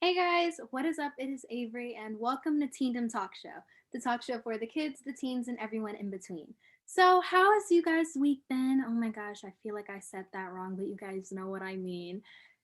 Hey guys, what is up? It is Avery, and welcome to Teendom Talk Show, the talk show for the kids, the teens, and everyone in between. So, how has you guys' week been? Oh my gosh, I feel like I said that wrong, but you guys know what I mean.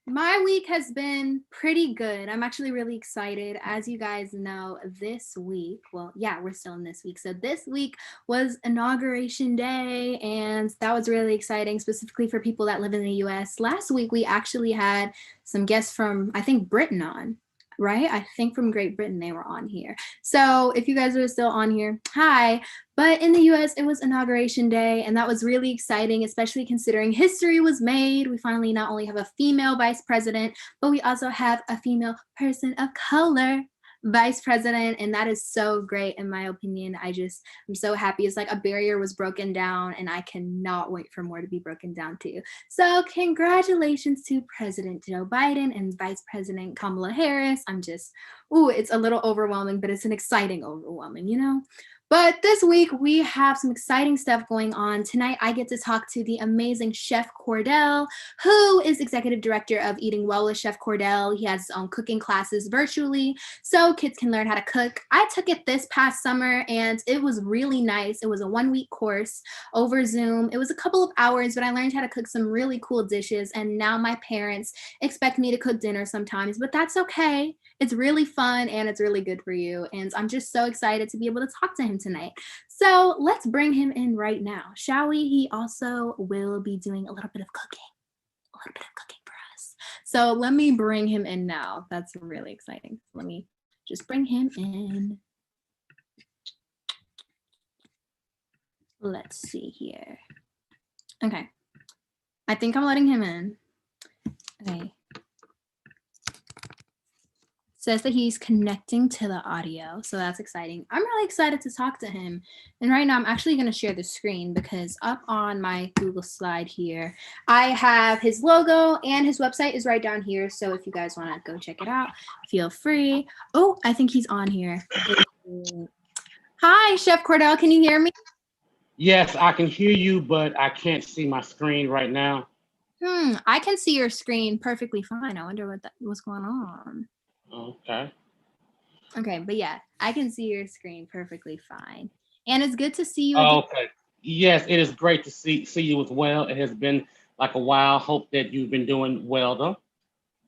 My week has been pretty good. I'm actually really excited. As you guys know, this week, well, yeah, we're still in this week. So, this week was Inauguration Day, and that was really exciting, specifically for people that live in the US. Last week, we actually had some guests from, I think, Britain on, right? I think from Great Britain they were on here. So if you guys are still on here, hi. But in the US, it was Inauguration Day, and that was really exciting, especially considering history was made. We finally not only have a female vice president, but we also have a female person of color vice president, and that is so great in my opinion. I'm so happy. It's like a barrier was broken down, and I cannot wait for more to be broken down too. So congratulations to President Joe Biden and Vice President Kamala Harris. It's a little overwhelming, but it's an exciting overwhelming. But this week we have some exciting stuff going on. Tonight I get to talk to the amazing Chef Cordell, who is executive director of Eating Well with Chef Cordell. He has his own cooking classes virtually, so kids can learn how to cook. I took it this past summer, and it was really nice. It was a 1-week course over Zoom. It was a couple of hours, but I learned how to cook some really cool dishes, and now my parents expect me to cook dinner sometimes, but that's okay. It's really fun and it's really good for you. And I'm just so excited to be able to talk to him tonight. So let's bring him in right now, shall we? He also will be doing a little bit of cooking for us. So let me bring him in now. That's really exciting. Let me just bring him in. Let's see here. Okay. I think I'm letting him in. Okay. Says that he's connecting to the audio, so that's exciting. I'm really excited to talk to him. And right now I'm actually going to share the screen because up on my Google slide here, I have his logo and his website is right down here. So if you guys want to go check it out, feel free. Oh, I think he's on here. Hi, Chef Cordell. Can you hear me? Yes, I can hear you, but I can't see my screen right now. I can see your screen perfectly fine. I wonder what's going on. Okay. Okay, but yeah, I can see your screen perfectly fine. And it's good to see you again. Okay. Yes, it is great to see you as well. It has been like a while. Hope that you've been doing well though.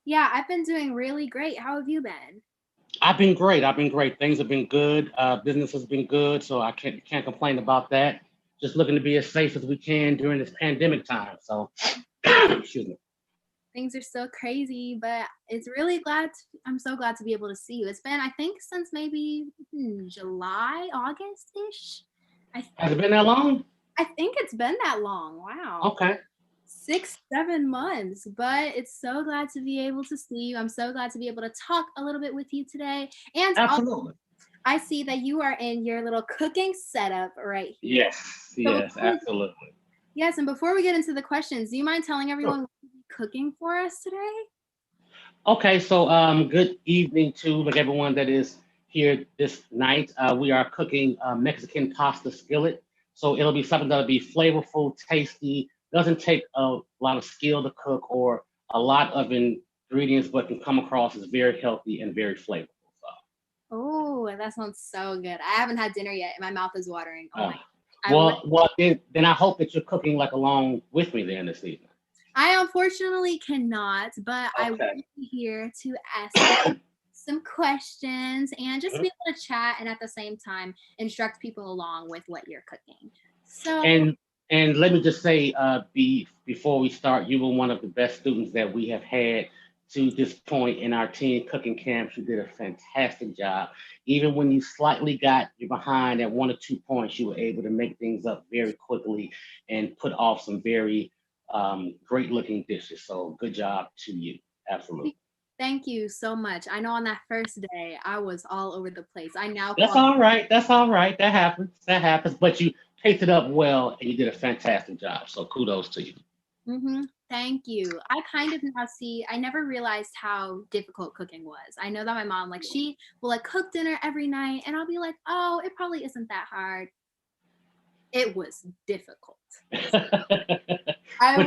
Yeah, I've been doing really great. How have you been? I've been great. Things have been good. Business has been good, so I can't complain about that. Just looking to be as safe as we can during this pandemic time. So, excuse me. Things are still crazy, but I'm so glad to be able to see you. It's been, I think, since maybe July, August-ish. Has it been that long? I think it's been that long. Wow. Okay. 6-7 months, but it's so glad to be able to see you. I'm so glad to be able to talk a little bit with you today. And Absolutely. I see that you are in your little cooking setup right here. Yes, absolutely. Yes, and before we get into the questions, do you mind telling everyone what you're cooking for us today? Okay, so good evening to like everyone that is here this night. We are cooking Mexican pasta skillet, so it'll be something that'll be flavorful, tasty. Doesn't take a lot of skill to cook or a lot of ingredients, but can come across as very healthy and very flavorful. Oh, that sounds so good. I haven't had dinner yet, and my mouth is watering. Oh my! Then I hope that you're cooking like along with me then this evening. I unfortunately cannot, but I will be here to ask some questions and just be able to chat and at the same time instruct people along with what you're cooking. So And let me just say, before we start, you were one of the best students that we have had to this point in our teen cooking camps. You did a fantastic job. Even when you slightly got you behind at 1 or 2 points, you were able to make things up very quickly and put off some very great looking dishes. So good job to you. Absolutely. thank you so much. I know on that first day I was all over the place. That's all right. That's all right. That happens. That happens. But you picked it up well and you did a fantastic job. So kudos to you. Thank you. I kind of now see, I never realized how difficult cooking was. I know that my mom, like, she will like cook dinner every night, and I'll be like, oh, it probably isn't that hard. It was difficult. I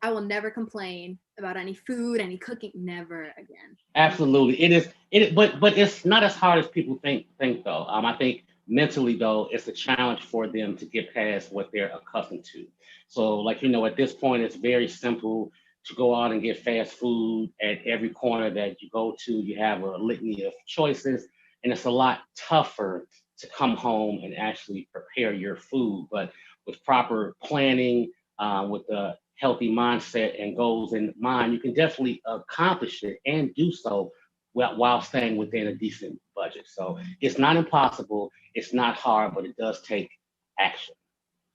will never complain about any food, any cooking. Never again. Absolutely, it is. But it's not as hard as people think though. I think mentally though, it's a challenge for them to get past what they're accustomed to. So, like at this point, it's very simple to go out and get fast food at every corner that you go to. You have a litany of choices, and it's a lot tougher to come home and actually prepare your food. But with proper planning, with the healthy mindset and goals in mind, you can definitely accomplish it and do so while staying within a decent budget. So it's not impossible, it's not hard, but it does take action.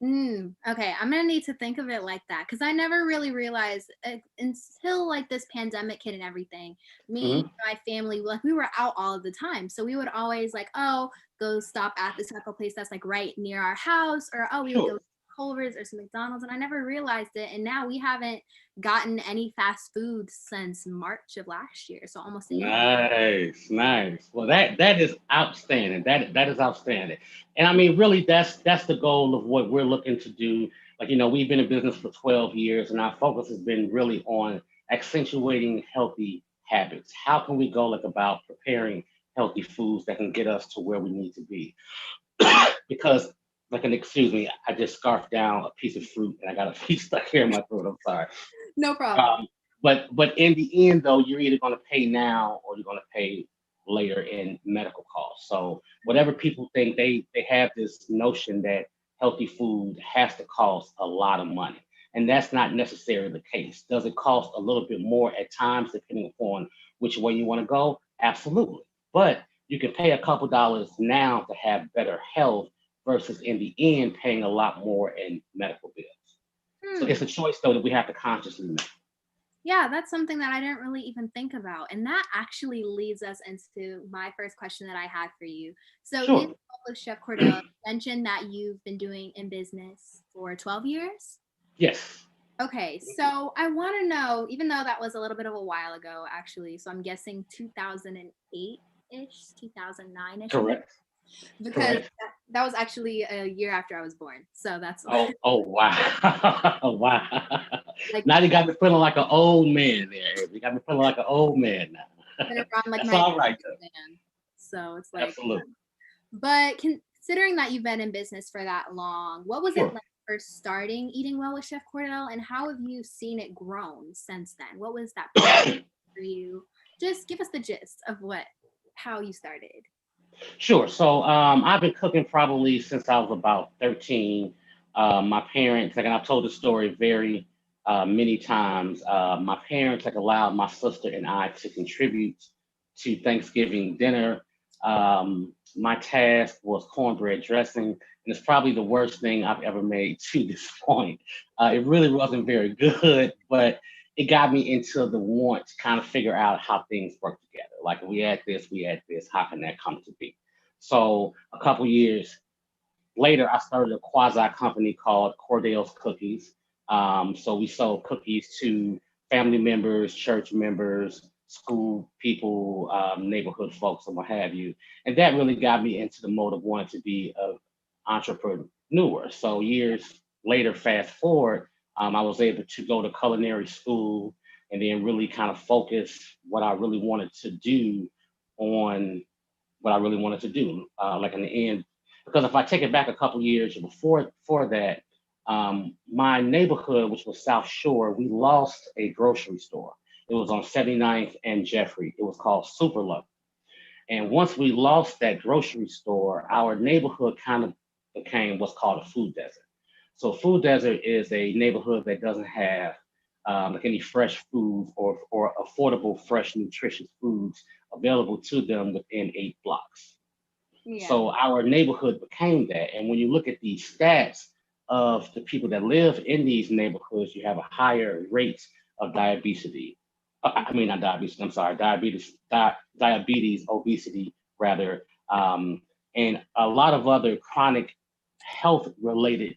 Okay, I'm gonna need to think of it like that because I never really realized until like this pandemic hit and everything. Me, Mhm. my family, like we were out all of the time, so we would always like, oh, go stop at this taco place that's like right near our house, or oh, we would go Sure. to Culver's or some McDonald's, and I never realized it. And now we haven't gotten any fast food since March of last year, so almost a year. Nice, nice. Well, that is outstanding. That is outstanding. And I mean, really, that's the goal of what we're looking to do. Like, we've been in business for 12 years, and our focus has been really on accentuating healthy habits. How can we go like about preparing healthy foods that can get us to where we need to be? Because, like, an excuse me, I just scarfed down a piece of fruit, and I got a piece stuck here in my throat. I'm sorry. No problem. Um, but in the end, though, you're either going to pay now or you're going to pay later in medical costs. So whatever people think, they have this notion that healthy food has to cost a lot of money, and that's not necessarily the case. Does it cost a little bit more at times, depending upon which way you want to go? Absolutely. But you can pay a couple dollars now to have better health versus in the end paying a lot more in medical bills. So Hmm. it's a choice though that we have to consciously make. Yeah, that's something that I didn't really even think about. And that actually leads us into my first question that I had for you. So, in Sure. with Chef Cordell, you mentioned that you've been doing in business for 12 years. Yes. Okay, so I want to know, even though that was a little bit of a while ago, actually, so I'm guessing 2008-ish, 2009-ish, Correct. because Correct. that was actually a year after I was born. So that's Oh wow. Wow. like Now you got me feeling like an old man there. Avery. You got me feeling like an old man now. been around like That's my all right though. man. So it's like, Absolutely. but considering that you've been in business for that long, what was it Sure. like first starting Eating Well with Chef Cordell, and how have you seen it grown since then? What was that process for you? Just give us the gist of how you started. Sure. So I've been cooking probably since I was about 13. My parents, like, and I've told the story very many times. My parents like allowed my sister and I to contribute to Thanksgiving dinner. My task was cornbread dressing, and it's probably the worst thing I've ever made to this point. It really wasn't very good, but it got me into the want to kind of figure out how things work together. Like, we add this, how can that come to be? So a couple years later, I started a quasi company called Cordell's Cookies. So we sold cookies to family members, church members, school people, neighborhood folks, and what have you. And that really got me into the mode of wanting to be an entrepreneur. So years later, fast forward, I was able to go to culinary school and then really kind of focus what I really wanted to do on what I really wanted to do. Like in the end, because if I take it back a couple years before that, my neighborhood, which was South Shore, we lost a grocery store. It was on 79th and Jeffrey. It was called Super Love. And once we lost that grocery store, our neighborhood kind of became what's called a food desert. So food desert is a neighborhood that doesn't have like any fresh foods or affordable, fresh, nutritious foods available to them within 8 blocks. Yeah. So our neighborhood became that. And when you look at the stats of the people that live in these neighborhoods, you have a higher rate of diabetes. I mean, not diabetes, I'm sorry, diabetes, obesity, rather, and a lot of other chronic health related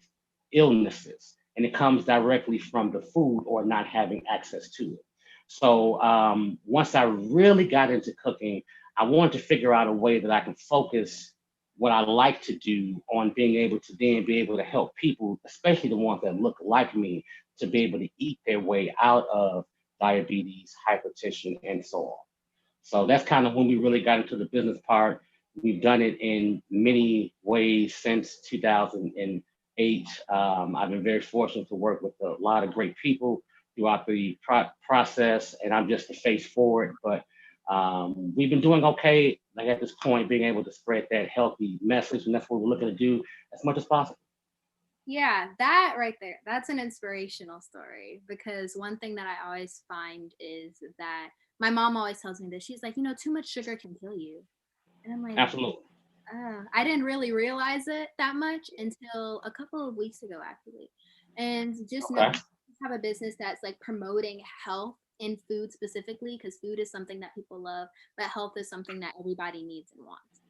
illnesses. And it comes directly from the food or not having access to it. So once I really got into cooking, I wanted to figure out a way that I can focus what I like to do on being able to then be able to help people, especially the ones that look like me, to be able to eat their way out of diabetes, hypertension, and so on. So that's kind of when we really got into the business part. We've done it in many ways since 2008. I've been very fortunate to work with a lot of great people throughout the process, and I'm just the face forward. But we've been doing okay, like at this point, being able to spread that healthy message, and that's what we're looking to do as much as possible. Yeah, that right there, that's an inspirational story because one thing that I always find is that my mom always tells me this. She's like, too much sugar can kill you. And I'm like, Absolutely. I didn't really realize it that much until a couple of weeks ago, actually. And just know Okay. have a business that's like promoting health in food specifically, because food is something that people love, but health is something that everybody needs and wants.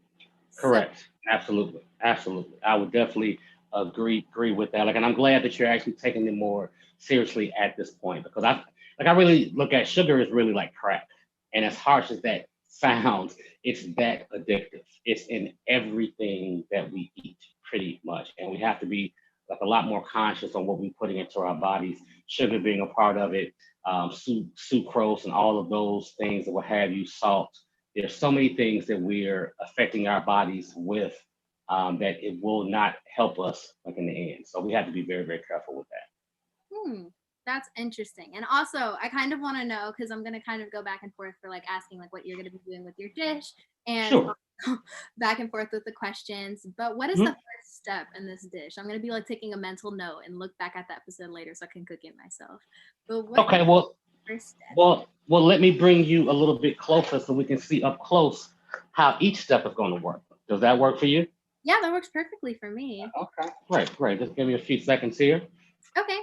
So, Correct. Absolutely. Absolutely. I would definitely agree with that. Like, and I'm glad that you're actually taking it more seriously at this point because I really look at sugar as really like crack. And as harsh as that sounds, it's that addictive. It's in everything that we eat pretty much. And we have to be like a lot more conscious on what we're putting into our bodies, sugar being a part of it, sucrose and all of those things that will have you salt. There's so many things that we're affecting our bodies with that it will not help us like in the end. So we have to be very, very careful with that. hmm, that's interesting. And also, I kind of want to know because I'm gonna kind of go back and forth for like asking like what you're gonna be doing with your dish and Sure. back and forth with the questions. But what is the Mhm. first step in this dish? I'm gonna be like taking a mental note and look back at that episode later so I can cook it myself. But what is Okay. Well, the first step? let me bring you a little bit closer so we can see up close how each step is going to work. Does that work for you? Yeah, that works perfectly for me. Okay. Great. Great. Just give me a few seconds here. Okay.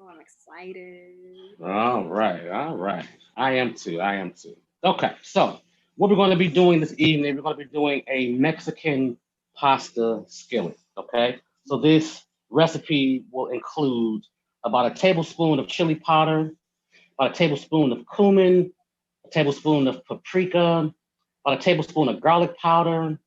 Oh, I'm excited. All right, all right. I am too. I am too. Okay, so what we're going to be doing this evening, we're going to be doing a Mexican pasta skillet. Okay, so this recipe will include about a tablespoon of chili powder, about a tablespoon of cumin, a tablespoon of paprika, about a tablespoon of garlic powder,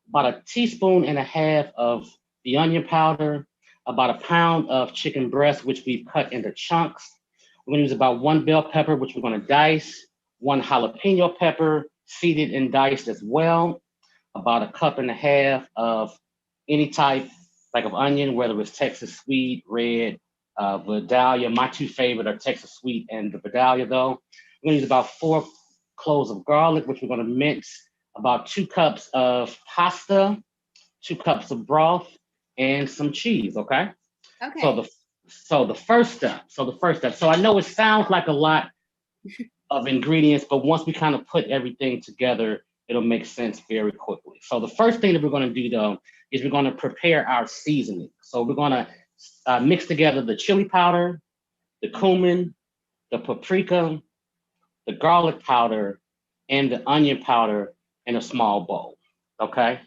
about a teaspoon and a half of the onion powder, about a pound of chicken breast, which we've cut into chunks. We're going to use about one bell pepper, which we're going to dice, one jalapeno pepper, seeded and diced as well, about a cup and a half of any type like of onion, whether it's Texas sweet, red, Vidalia. My two favorite are Texas sweet and the Vidalia, though. We're going to use about four cloves of garlic, which we're going to mince, about 2 cups of pasta, 2 cups of broth, and some cheese. Okay. So Okay. the first step. So I know it sounds like a lot of ingredients, but once we kind of put everything together, it'll make sense very quickly. So the first thing that we're going to do though is we're going to prepare our seasoning. So we're going to mix together the chili powder, the cumin, the paprika, the garlic powder, and the onion powder in a small bowl. Okay.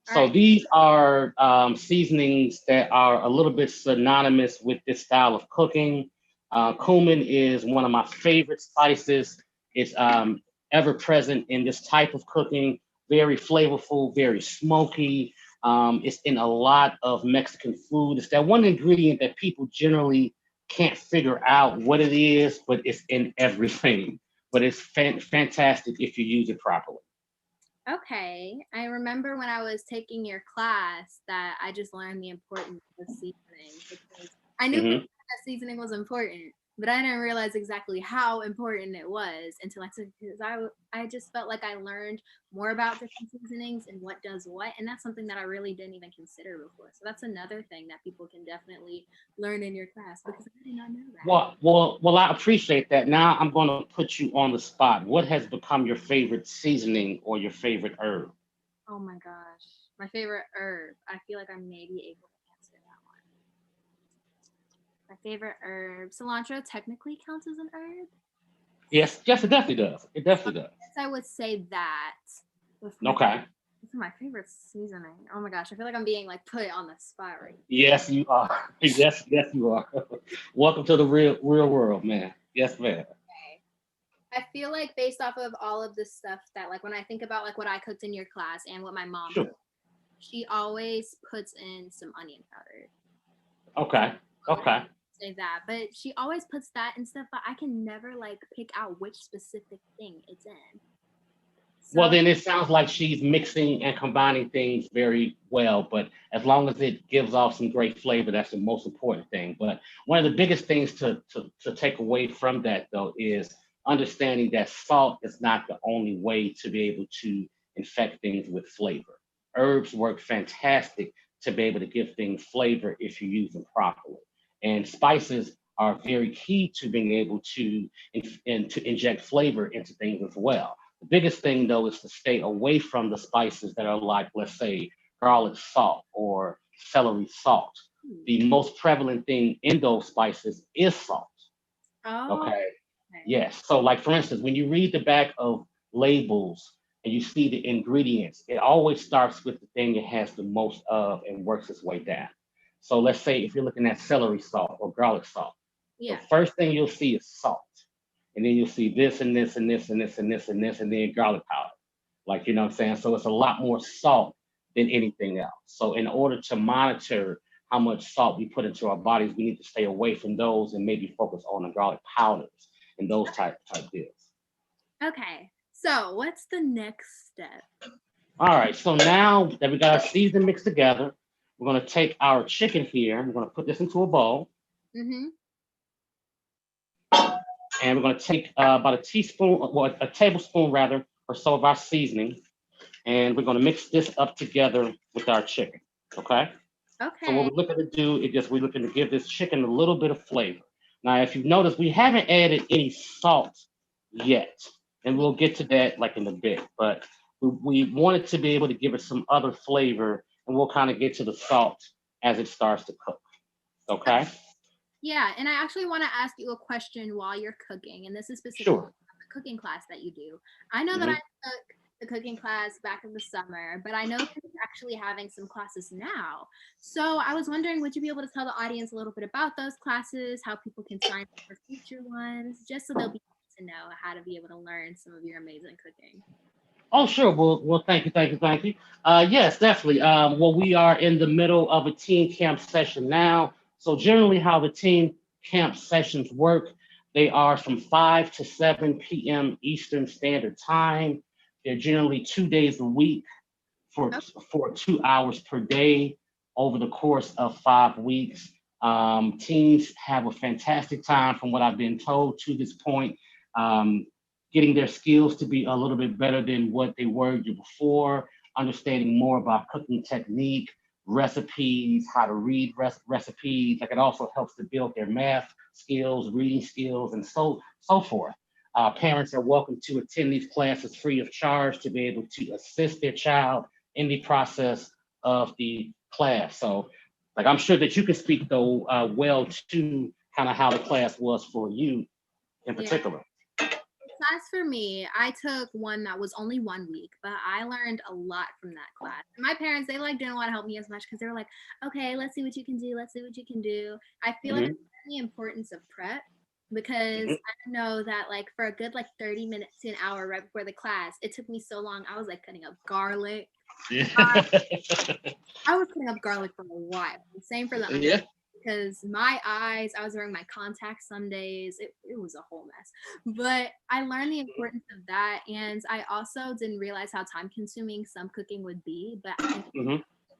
All So right. these are seasonings that are a little bit synonymous with this style of cooking. Cumin is one of my favorite spices. It's ever present in this type of cooking, very flavorful, very smoky. It's in a lot of Mexican food. It's that one ingredient that people generally can't figure out what it is, but it's in everything. But it's fantastic if you use it properly. Okay. I remember when I was taking your class that I just learned the importance of seasoning because I knew for Hmm. that seasoning was important, but I didn't realize exactly how important it was until I took because I just felt like I learned more about different seasonings and what does what, and that's something that I really didn't even consider before. So that's another thing that people can definitely learn in your class because I did not know that. I appreciate that. Now I'm going to put you on the spot. What has become your favorite seasoning or your favorite herb? Oh my gosh. My favorite herb. I feel like I may be able to answer that one. My favorite herb. Cilantro technically counts as an herb. Yes, yes, it definitely does. It So definitely does. I guess I would say that with Okay. my favorite seasoning. Oh my gosh, I feel like I'm being like put on the spot right Yes, you are. Yes, yes, you are. Welcome to the real world, man. Yes, man. now. I feel like based off of all of this stuff that like when I think about like what I cooked in your class and what my mom Sure. she always puts in some onion powder. Okay. Okay. say that, but she always puts that and stuff, but I can never like pick out which specific thing it's in. Well, So then it sounds like she's mixing and combining things very well, but as long as it gives off some great flavor, that's the most important thing. But one of the biggest things to take away from that, though, is understanding that salt is not the only way to be able to infect things with flavor. Herbs work fantastic to be able to give things flavor if you use them properly. And spices are very key to being able to, and to inject flavor into things as well. The biggest thing though is to stay away from the spices that are like, let's say, garlic salt or celery salt. hmm. The most prevalent thing in those spices is salt. Oh, Okay. okay. Yes. So, like for instance, when you read the back of labels and you see the ingredients, it always starts with the thing it has the most of and works its way down. So, let's say if you're looking at celery salt or garlic salt, the Yeah. first thing you'll see is salt. And then you'll see this and this and this and this and this and this, and then garlic powder. Like, you know what I'm saying? So it's a lot more salt than anything else. So in order to monitor how much salt we put into our bodies, we need to stay away from those and maybe focus on the garlic powders and those type deals. Okay. So what's the next step? All right. So now that we got our season mixed together, we're gonna take our chicken here. We're gonna put this into a bowl, Mm-hmm. and we're gonna take about a teaspoon, well, a tablespoon rather, or so of our seasoning, and we're gonna mix this up together with our chicken. Okay. So what Okay. we're looking to do is just we're looking to give this chicken a little bit of flavor. Now, if you've noticed, we haven't added any salt yet, and Yeah. we'll get to that like in a bit. But we wanted to be able to give it some other flavor, and we'll kind of get to the salt as it starts to cook. Okay? Yeah, and I actually want to ask you a question while you're cooking, and this is specifically Sure. the cooking class that you do. I know that I Mhm. took the cooking class back in the summer, but I know that you're actually having some classes now. So I was wondering, would you be able to tell the audience a little bit about those classes, how people can sign up for future ones, just so they'll be able to know how to be able to learn some of your amazing cooking? Oh, sure. Well, thank you, thank you, thank you. Yes, definitely. Well, we are in the middle of a teen camp session now. So generally, how the teen camp sessions work, they are from 5 to 7 p.m. Eastern Standard Time. They're generally 2 days a week for Oh, for 2 hours per day over the course of 5 weeks. Teens have a fantastic time, from what I've been told to this point, um, getting their skills to be a little bit better than what they were before, understanding more about cooking technique, recipes, how to read recipes. Like it also helps to build their math skills, reading skills, and so forth. Parents are welcome to attend these classes free of charge to be able to assist their child in the process of the class. So, like, I'm sure that you can speak though well to kind of how the class was for you in yeah. particular. Class for me, I took one that was only 1 week, but I learned a lot from that class. My parents, they like didn't want to help me as much because they were like, okay, let's see what you can do. Let's see what you can do. I feel like Hmm. the importance of prep because Hmm. I know that like for a good like 30 minutes to an hour right before the class, it took me so long. I was like cutting up garlic. Yeah. I was cutting up garlic for a while. Same for the onion Yeah. because my eyes, I was wearing my contacts some days. It was a whole mess. But I learned the importance of that. And I also didn't realize how time consuming some cooking would be. But I Hmm.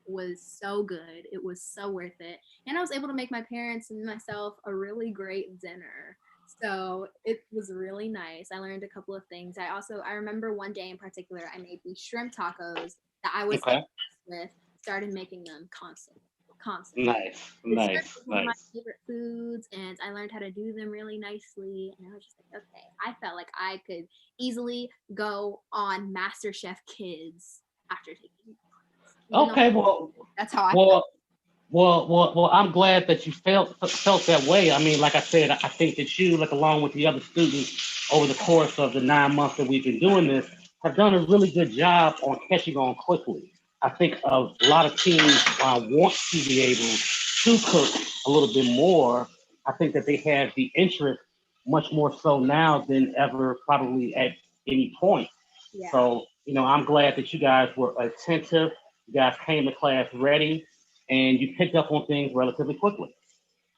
was so good. It was so worth it. And I was able to make my parents and myself a really great dinner. So it was really nice. I learned a couple of things. I remember one day in particular, I made these shrimp tacos that I was Okay. obsessed with, started making them constantly. Constantly. Nice. The shrimp Nice. is one of my Nice. favorite foods, and I learned how to do them really nicely. And I was just like, okay, I felt like I could easily go on MasterChef Kids after taking the class, even though Okay. Well. that's how I felt. Well. Well, I'm glad that you felt that way. I mean, like I said, I think that you, like along with the other students, over the course of the 9 months that we've been doing this, have done a really good job on catching on quickly. I think a lot of teams want to be able to cook a little bit more. I think that they have the interest much more so now than ever, probably at any point. Yeah. So, I'm glad that you guys were attentive. You guys came to class ready and you picked up on things relatively quickly.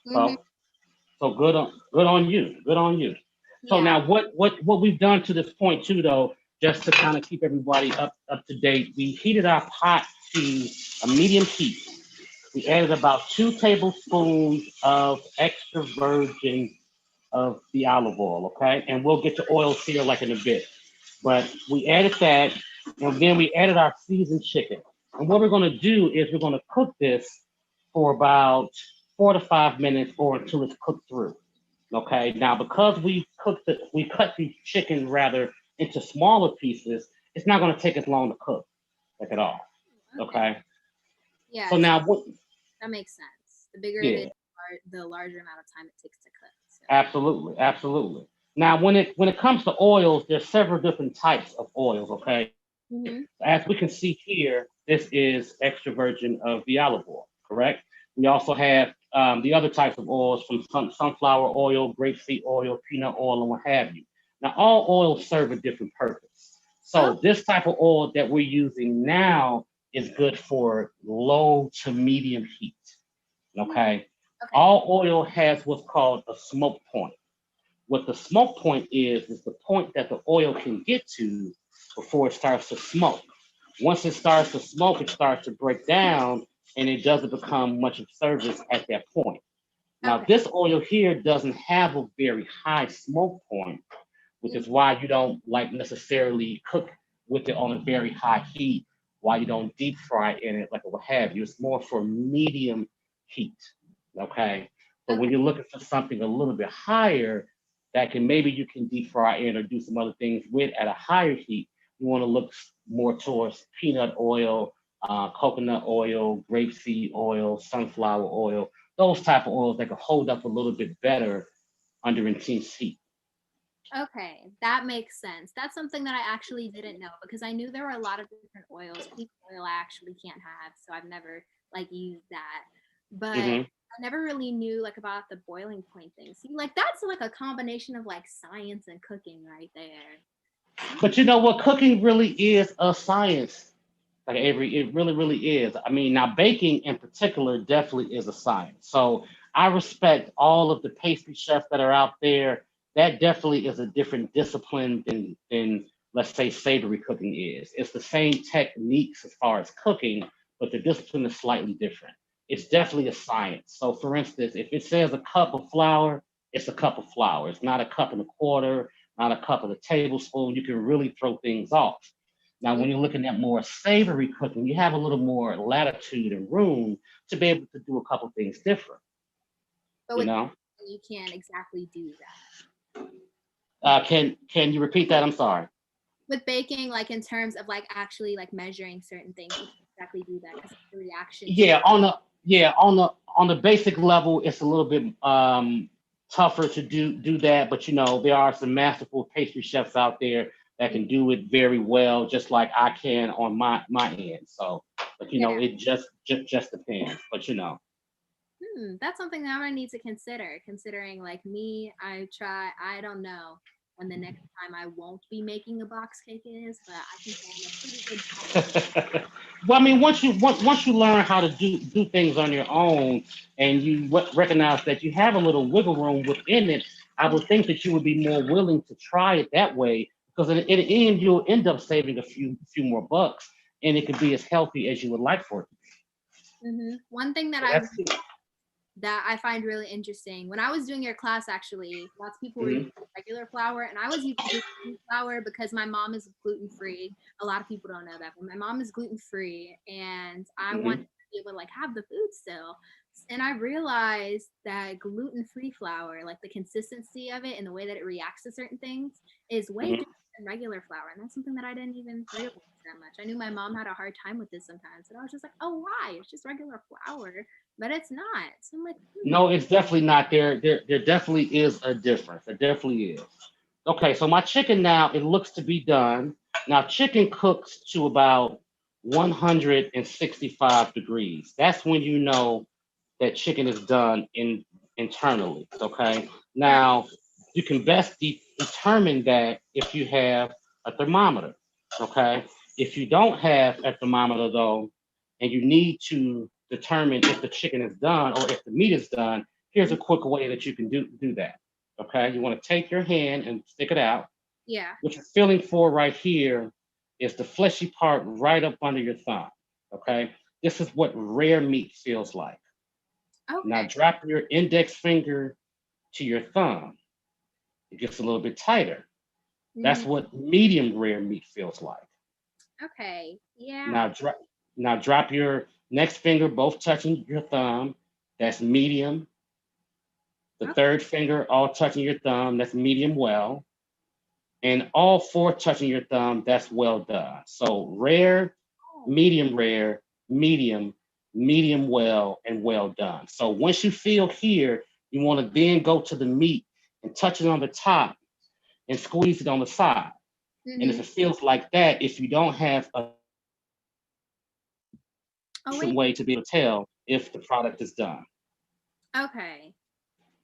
Hmm. So, So good on you. Good on you. So Yeah. now what we've done to this point too though, just to kind of keep everybody up to date, we heated our pot to a medium heat. We added about 2 tablespoons of extra virgin of the olive oil, okay? And we'll get to oils here like in a bit. But we added that, and then we added our seasoned chicken. And what we're gonna do is we're gonna cook this for about 4 to 5 minutes or until it's cooked through. Okay. Now, because we cut the chicken rather into smaller pieces, it's not gonna take as long to cook, like at all. Okay. Okay. So Yeah, now what? that makes sense. The bigger it is, Yeah. the larger amount of time it takes to cook. So. Absolutely, absolutely. Now, when it comes to oils, there's several different types of oils. Okay, Hmm. as we can see here, this is extra virgin of the olive oil. Correct. We also have the other types of oils from sunflower oil, grapeseed oil, peanut oil, and what have you. Now, all oils serve a different purpose. Oh, So this type of oil that we're using now is good for low to medium heat. mm, Okay. okay. All oil has what's called a smoke point. What the smoke point is the point that the oil can get to before it starts to smoke. Once it starts to smoke, it starts to break down and it doesn't become much of service at that point. Now, Okay. this oil here doesn't have a very high smoke point, which is Mhm. why you don't like necessarily cook with it on a very high heat, why you don't deep fry in it like what have you. It's more for medium heat. Okay. But when Okay. you're looking for something a little bit higher that can maybe you can deep fry in or do some other things with at a higher heat, you want to look more towards peanut oil, coconut oil, grapeseed oil, sunflower oil, those type of oils that can hold up a little bit better under intense heat. Okay, that makes sense. That's something that I actually didn't know because I knew there were a lot of different oils. Peak oil I actually can't have, so I've never like used that. But Hmm. I never really knew like about the boiling point thing. See, like that's like a combination of like science and cooking right there. But you know what? Cooking really is a science. Like Avery, it really, really is. I mean, now baking in particular definitely is a science. So I respect all of the pastry chefs that are out there. That definitely is a different discipline than let's say savory cooking is. It's the same techniques as far as cooking, but the discipline is slightly different. It's definitely a science. So for instance, if it says a cup of flour, it's a cup of flour. It's not a cup and a quarter, not a cup and a tablespoon. You can really throw things off. Now, Mm, when you're looking at more savory cooking, you have a little more latitude and room to be able to do a couple things different. but You with know, you can't exactly do that. can you repeat that? I'm sorry. With baking, like in terms of like actually like measuring certain things, you can't exactly do that because the reaction to Yeah, on the basic level, it's a little bit tougher to do that. But you know, there are some masterful pastry chefs out there that can do it very well, just like I can on my end. So, but you yeah. know, it just depends. But you know. That's something that I'm gonna need to consider. Considering like me, I don't know when the next time I won't be making a box cake is, but I think I'm a pretty good Well, I mean, once you learn how to do things on your own, and you recognize that you have a little wiggle room within it, I would think that you would be more willing to try it that way because in the end you'll end up saving a few more bucks, and it could be as healthy as you would like for it to be. One thing So that's it. that I find really interesting. When I was doing your class, actually, lots of people were using Mhm, regular flour, and I was using gluten flour because my mom is gluten free. A lot of people don't know that, but my mom is gluten free, and I wanted mhm, to be able to like have the food still. And I realized that gluten free flour, like the consistency of it and the way that it reacts to certain things, is way mhm. different than regular flour, and that's something that I didn't even realize that much. I knew my mom had a hard time with this sometimes, and I was just like, "Oh, why? It's just regular flour." But it's not. So I'm like, No, it's definitely not there. There definitely is a difference. There definitely is. Okay, so my chicken now it looks to be done. Now chicken cooks to about 165 degrees. That's when you know that chicken is done internally. Okay. right. Now you can best determine that if you have a thermometer. Okay. If you don't have a thermometer though, and you need to determine if the chicken is done or if the meat is done, Here's a quick way that you can do that. Okay, you want to take your hand and stick it out. Yeah. What you're feeling for right here is the fleshy part right up under your thumb. Okay, this is what rare meat feels like. Now Okay. drop your index finger to your thumb. It gets a little bit tighter. Hmm. That's what medium rare meat feels like. Okay. Yeah. Now drop now drop your next finger, both touching your thumb. That's medium. The Okay. third finger all touching your thumb. That's medium well. And all four touching your thumb. That's well done. So rare, medium, medium, medium well, and well done. So once you feel here, you want to then go to the meat and touch it on the top and squeeze it on the side. And if Mm-hmm. it feels like that, if you don't have a Oh different wait. way to be able to tell if the product is done. Okay.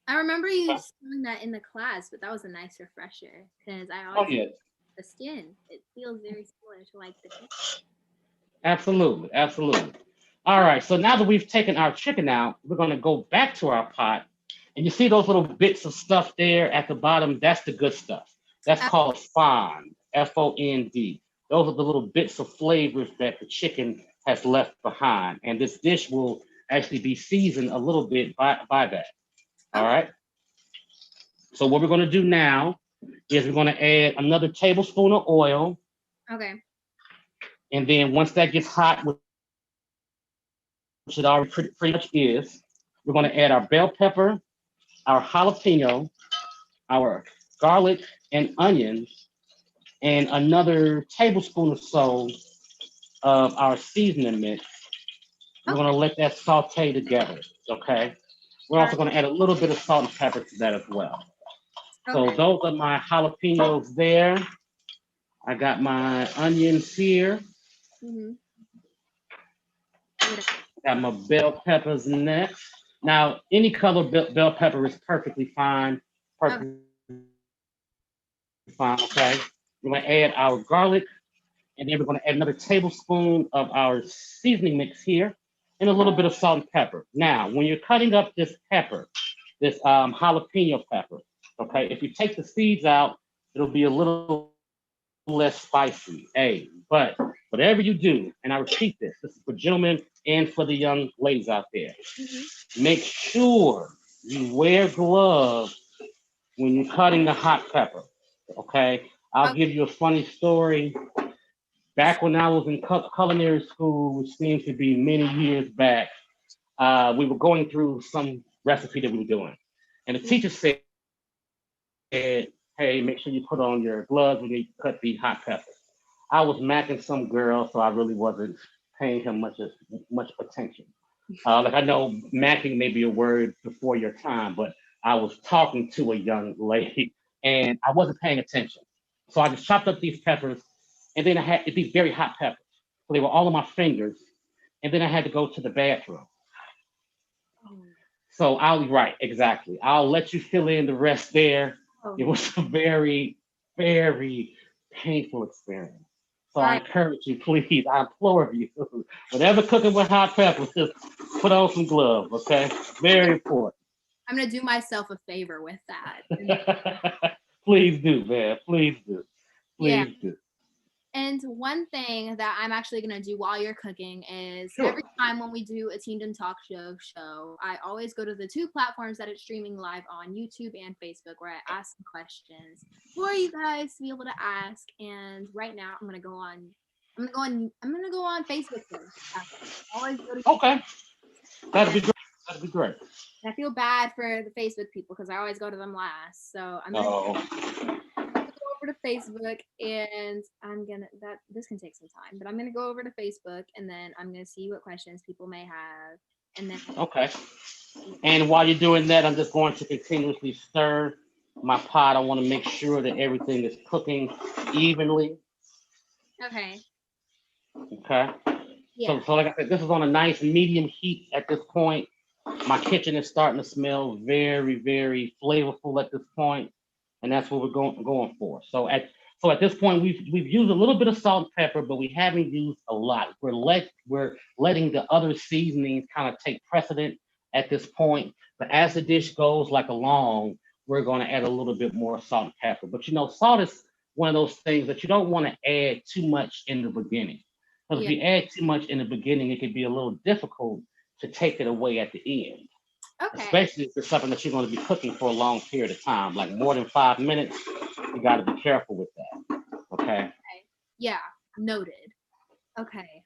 I remember you doing that in the class, but that was a nice refresher because I Oh always yeah, the skin. It feels very similar to like the chicken. absolutely, absolutely. All Oh, right, so now that we've taken our chicken out, we're gonna go back to our pot. And you see those little bits of stuff there at the bottom? That's the good stuff. That's oh, called fond, Fond. Those are the little bits of flavors that the chicken has left behind. And this dish will actually be seasoned a little bit by that. All okay. right. So what we're gonna do now is we're gonna add another tablespoon of oil. Okay. And then once that gets hot, which it already pretty much is, we're gonna add our bell pepper, our jalapeno, our garlic and onions, and another tablespoon or so of our seasoning mix. We're Okay. gonna let that saute together, okay? We're All also right. gonna add a little bit of salt and pepper to that as well. So Okay. those are my jalapenos there. I got my onions here. Mm-hmm. Got my bell peppers next. Now, any color bell pepper is perfectly fine. Okay. Perfectly fine, okay? We're gonna add our garlic, and then we're gonna add another tablespoon of our seasoning mix here, and a little bit of salt and pepper. Now, when you're cutting up this pepper, this jalapeno pepper, okay, if you take the seeds out, it'll be a little less spicy. Hey, but whatever you do, and I repeat this is for gentlemen and for the young ladies out there, Mm-hmm. make sure you wear gloves when you're cutting the hot pepper. Okay, I'll Okay. give you a funny story. Back when I was in culinary school, which seems to be many years back, we were going through some recipe that we were doing, and the teacher said, "Hey, make sure you put on your gloves when you cut the hot peppers." I was macking some girl, so I really wasn't paying him much attention. Like I know macking may be a word before your time, but I was talking to a young lady and I wasn't paying attention. So I just chopped up these peppers, and then I had these very hot peppers. So they were all on my fingers, and then I had to go to the bathroom. Oh. So I'll be right, exactly. I'll let you fill in the rest there. Oh. It was a very painful experience. So All I right. encourage you, please, I implore you, whatever cooking with hot peppers, just put on some gloves, okay? Very important. I'm gonna do myself a favor with that. Please do, man. Please do. Yeah. Please do. And one thing that I'm actually gonna do while you're cooking is Sure. every time when we do a Teendom Talk show, I always go to the two platforms that it's streaming live on, YouTube and Facebook, where I ask some questions for you guys to be able to ask. And right now, I'm gonna go on Facebook first. I always go to Okay. That'd and be great. That'd be great. I feel bad for the Facebook people because I always go to them last. So Oh, go over to Facebook and I'm gonna that this can take some time, but I'm gonna go over to Facebook and then I'm gonna see what questions people may have, and then okay. And while you're doing that, I'm just going to continuously stir my pot. I want to make sure that everything is cooking evenly. okay, Okay. yeah, So like I said, this is on a nice medium heat at this point. My kitchen is starting to smell very flavorful at this point, and that's what we're going for. So at this point, we've used a little bit of salt and pepper, but we haven't used a lot. We're letting the other seasonings kind of take precedent at this point. But as the dish goes like along, we're going to add a little bit more salt and pepper. But salt is one of those things that you don't want to add too much in the beginning. Because if Yeah. you add too much in the beginning, it can be a little difficult to take it away at the end, Okay. especially if it's something that you're going to be cooking for a long period of time, like more than 5 minutes. You got to be careful with that. Okay. Okay. Yeah. Noted. Okay.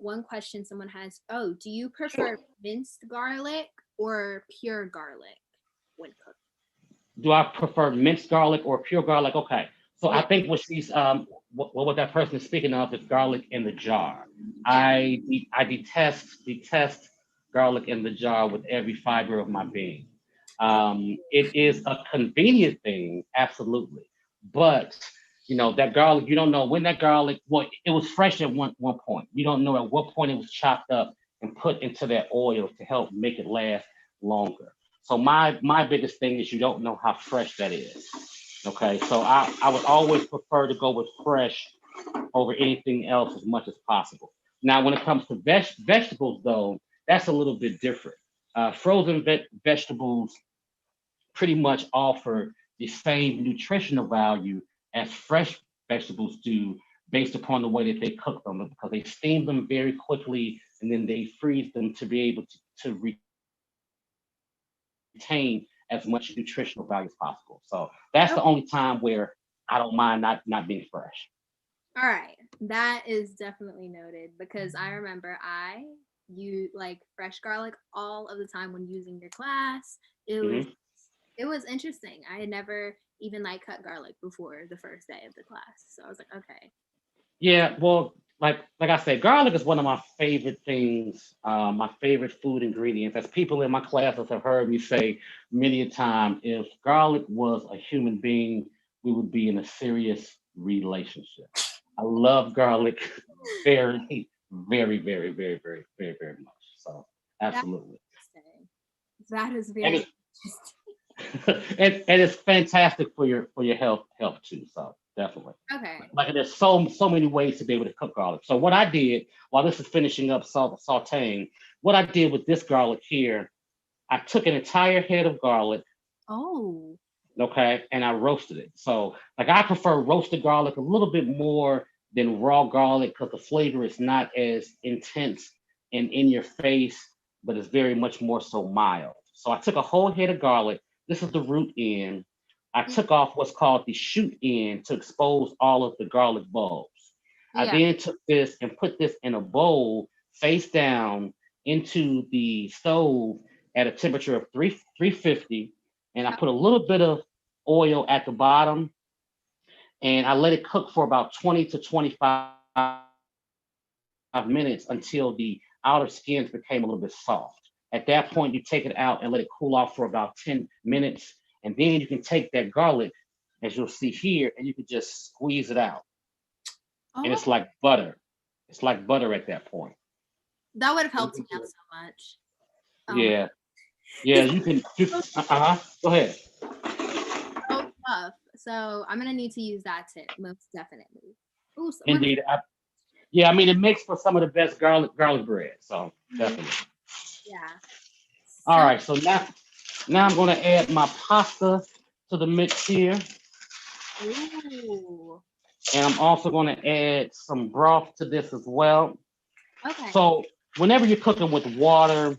One question someone has. Oh, do you prefer minced garlic or pure garlic when cooking? Do I prefer minced garlic or pure garlic? Okay. So I Yeah. think what that person is speaking of is garlic in the jar. Yeah. I detest garlic in the jar with every fiber of my being. Oh, It is a convenient thing, absolutely, but that garlic, you don't know when that garlic. Well, it was fresh at one point. You don't know at what point it was chopped up and put into that oil to help make it last longer. So my biggest thing is you don't know how fresh that is. Okay, so I would always prefer to go with fresh over anything else as much as possible. Now, when it comes to vegetables, though, that's a little bit different. Frozen vegetables pretty much offer the same nutritional value as fresh vegetables do based upon the way that they cook them because they steam them very quickly and then they freeze them to be able to retain as much nutritional value as possible. So that's oh, the only time where I don't mind not being fresh. all right. That is definitely noted because I remember I use like fresh garlic all of the time when using your class. It was Mhm. it was interesting. I had never even like cut garlic before the first day of the class. So I was like, okay. Yeah, well, like I said, garlic is one of my favorite things, my favorite food ingredients. As people in my classes have heard me say many a time, if garlic was a human being, we would be in a serious relationship. I love garlic very, very, very, very, very, very, very much. So That's absolutely. interesting. That is And very it, interesting. and it's fantastic for your health too. So definitely. Okay. Like there's so many ways to be able to cook garlic. So what I did while this is finishing up sauteing, what I did with this garlic here, I took an entire head of garlic, Oh. okay, and I roasted it. So like I prefer roasted garlic a little bit more than raw garlic because the flavor is not as intense and in your face, but it's very much more so mild. So I took a whole head of garlic. This is the root end. I took off what's called the shoot end to expose all of the garlic bulbs. I Yeah. then took this and put this in a bowl face down into the stove at a temperature of 350, and I put a little bit of oil at the bottom, and I let it cook for about 20 to 25 minutes until the outer skins became a little bit soft. At that point, you take it out and let it cool off for about 10 minutes. And then you can take that garlic, as you'll see here, and you can just squeeze it out. And Oh, it's like butter. It's like butter at that point. that would have And you helped can me out just, so much. Oh my, yeah, yeah, it's you can. so, Go ahead. so tough. So I'm gonna need to use that tip most definitely. Ooh, someone. Indeed. Yeah, I mean, it makes for some of the best garlic bread. So Mhm. definitely. Yeah. All So, right. So now I'm going to add my pasta to the mix here. ooh. And I'm also going to add some broth to this as well. Okay. So whenever you're cooking with water,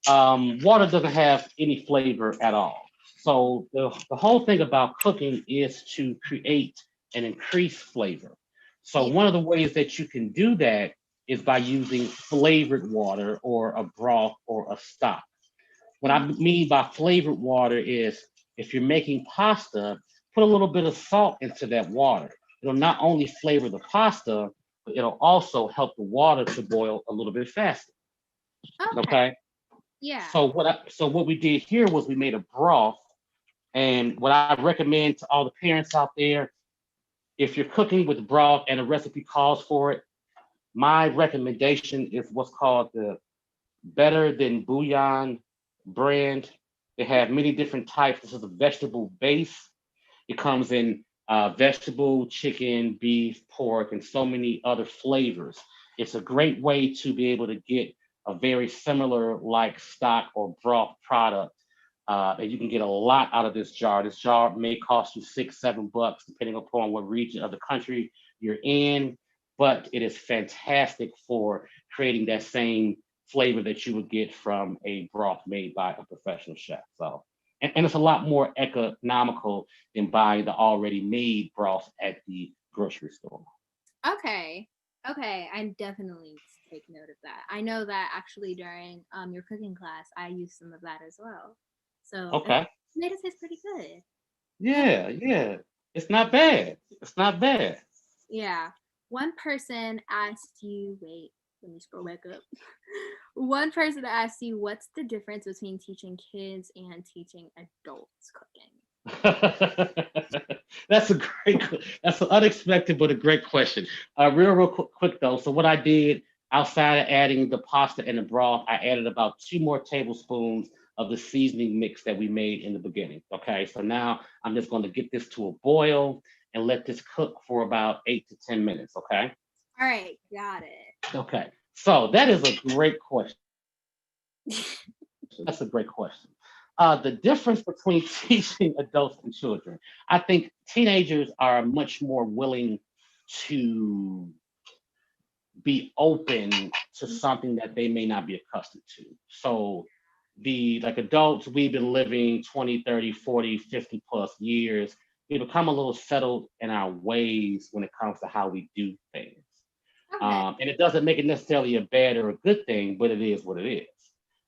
water doesn't have any flavor at all. So the whole thing about cooking is to create and increase flavor. So Yeah. one of the ways that you can do that is by using flavored water or a broth or a stock. What I Mhm. mean by flavored water is if you're making pasta, put a little bit of salt into that water. It'll not only flavor the pasta, but it'll also help the water to boil a little bit faster. Okay. Okay. Yeah. So what we did here was we made a broth. And what I recommend to all the parents out there, if you're cooking with broth and a recipe calls for it, my recommendation is what's called the Better Than Bouillon brand. They have many different types. This is a vegetable base. It comes in vegetable, chicken, beef, pork, and so many other flavors. It's a great way to be able to get a very similar like stock or broth product. And you can get a lot out of this jar. This jar may cost you $6, $7, depending upon what region of the country you're in, but it is fantastic for creating that same flavor that you would get from a broth made by a professional chef. So, and it's a lot more economical than buying the already made broth at the grocery store. Okay. Okay. I definitely need to take note of that. I know that actually during your cooking class, I used some of that as well. So it Okay. made it taste pretty good. Yeah. Yeah, yeah. It's not bad. It's not bad. Yeah. One person asked you, wait, let me scroll back up. One person asked you, what's the difference between teaching kids and teaching adults cooking? That's a that's an unexpected but a great question. Real quick though. So what I did outside of adding the pasta and the broth, I added about 2 more tablespoons of the seasoning mix that we made in the beginning. Okay, so now I'm just going to get this to a boil and let this cook for about 8 to 10 minutes. Okay. All right, got Okay. So that is a great question. it. That's a great question. The difference between teaching adults and children, I think teenagers are much more willing to be open to something that they may not be accustomed to. So the like adults, we've been living 20, 30, 40, 50 plus years. We become a little settled in our ways when it comes to how we do things. Okay. And it doesn't make it necessarily a bad or a good thing, but it is what it is.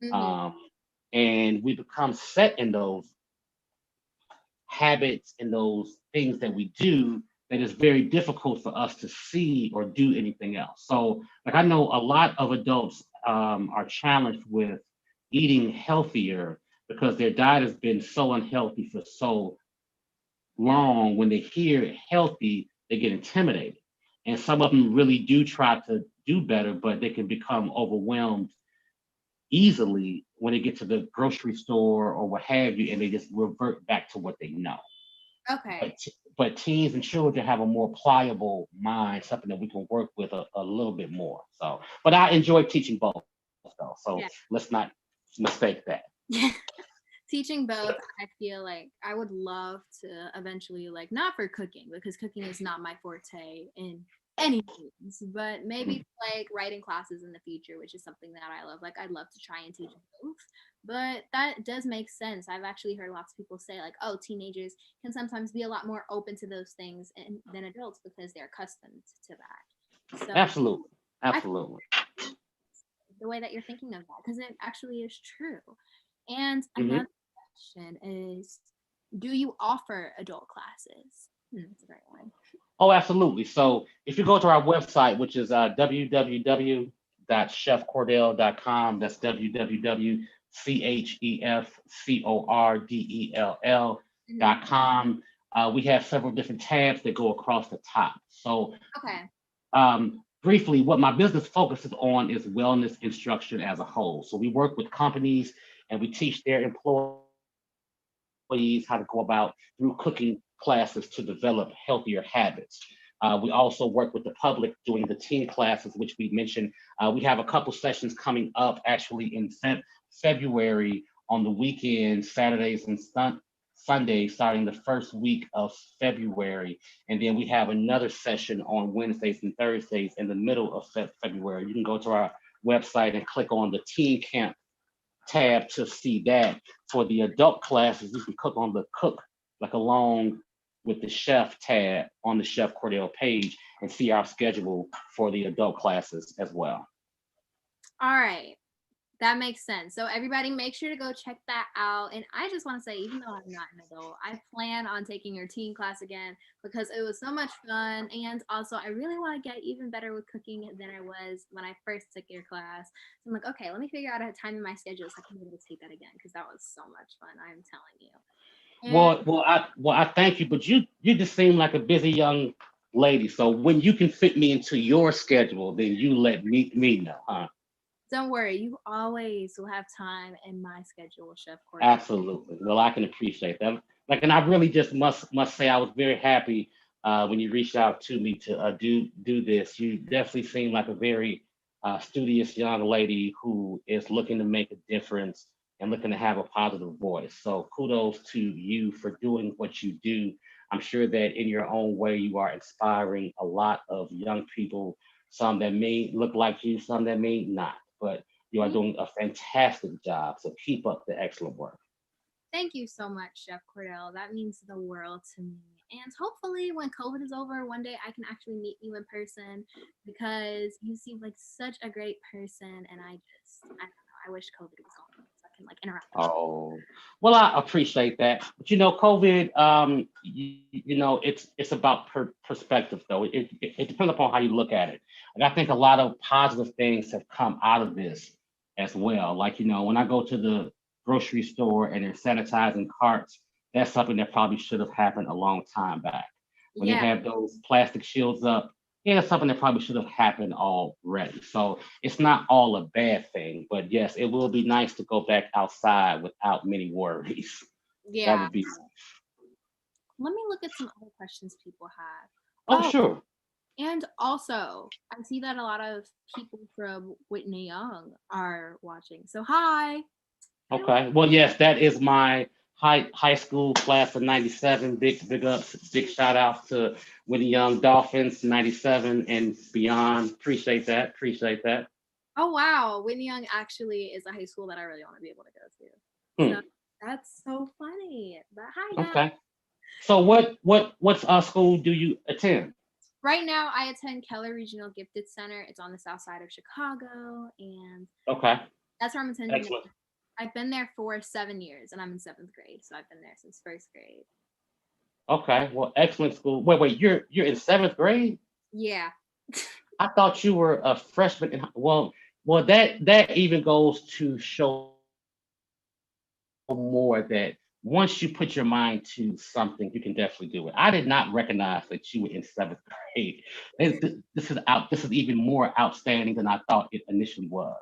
Mm-hmm. Um, and we become set in those habits and those things that we do that is very difficult for us to see or do anything else. So, like I know a lot of adults are challenged with eating healthier because their diet has been so unhealthy for so long. When they hear healthy, they get intimidated. And some of them really do try to do better, but they can become overwhelmed easily when they get to the grocery store or what have you, and they just revert back to what they know. Okay. But teens and children have a more pliable mind, something that we can work with a little bit more. So, but I enjoy teaching both though. So Yeah. let's not mistake that. Teaching both, I feel like I would love to eventually, like, not for cooking because cooking is not my forte in any means, but maybe like writing classes in the future, which is something that I love. Like, I'd love to try and teach both, but that does make sense. I've actually heard lots of people say, like, oh, teenagers can sometimes be a lot more open to those things than adults because they're accustomed to that. So Absolutely, I absolutely. the way that you're thinking of that because it actually is true. And Mhm. another question is, do you offer adult classes? That's a great one. Oh, absolutely. So if you go to our website, which is www.chefcordell.com, that's Mhm. www.chefcordell.com. We have several different tabs that go across the top. So Okay. briefly, what my business focuses on is wellness instruction as a whole. So we work with companies and we teach their employees how to go about through cooking classes to develop healthier habits. We also work with the public doing the teen classes, which we mentioned. We have a couple sessions coming up actually in February on the weekend, Saturdays and Sundays, starting the first week of February. And then we have another session on Wednesdays and Thursdays in the middle of February. You can go to our website and click on the Teen Camp tab to see that. For the adult classes, you can click on the cook, like along with the chef tab on the Chef Cordell page and see our schedule for the adult classes as well. All right. That makes sense. So everybody make sure to go check that out. And I just want to say, even though I'm not an adult, I plan on taking your teen class again because it was so much fun. And also I really want to get even better with cooking than I was when I first took your class. So I'm like, okay, let me figure out a time in my schedule so I can be able to take that again because that was so much fun. I'm telling you. And Well, I thank you, but you just seem like a busy young lady. So when you can fit me into your schedule, then you let me know, huh? don't worry, you always will have time in my schedule, Chef Cordell. Absolutely. Well, I can appreciate that. Like, and I really just must say I was very happy when you reached out to me to do this. You definitely seem like a very studious young lady who is looking to make a difference and looking to have a positive voice. So kudos to you for doing what you do. I'm sure that in your own way, you are inspiring a lot of young people, some that may look like you, some that may not, but you are doing a fantastic job. So keep up the excellent work. Thank you so much, Chef Cordell. That means the world to me. And hopefully, when COVID is over, one day I can actually meet you in person because you seem like such a great person. And I don't know, I wish COVID was gone so I can like interact with you. Oh, well, I appreciate that. But COVID, it's about perspective, though. It depends upon how you look at it. And I think a lot of positive things have come out of this as well. Like, when I go to the grocery store and they're sanitizing carts, that's something that probably should have happened a long time back. When they Yeah, have those plastic shields up, yeah, that's something that probably should have happened already. So it's not all a bad thing, but yes, it will be nice to go back outside without many worries. That yeah. would be, Let me look at some other questions people have. oh, Oh, sure. and also, I see that a lot of people from Whitney Young are watching. So, hi. Hi. Okay. Well, yes, that is my high school class of '97. Big ups, big shout out to Winnie Young Dolphins '97 and beyond. Appreciate that. Appreciate that. Oh, wow. Whitney Young actually is a high school that I really want to be able to go to. So, Hmm. that's so funny. But hi, guys. Okay. So what's school do you attend? Right now, I attend Kelley Regional Gifted Center. It's on the south side of Chicago, and Okay. that's where I'm attending now. Excellent. I've been there for 7 years, and I'm in seventh grade, so I've been there since first grade. Okay. Well, excellent school. Wait. You're in seventh grade. Yeah. I thought you were a freshman. Well, that even goes to show more that once you put your mind to something, you can definitely do it. I did not recognize that you were in seventh grade. This is out. This is even more outstanding than I thought it initially was.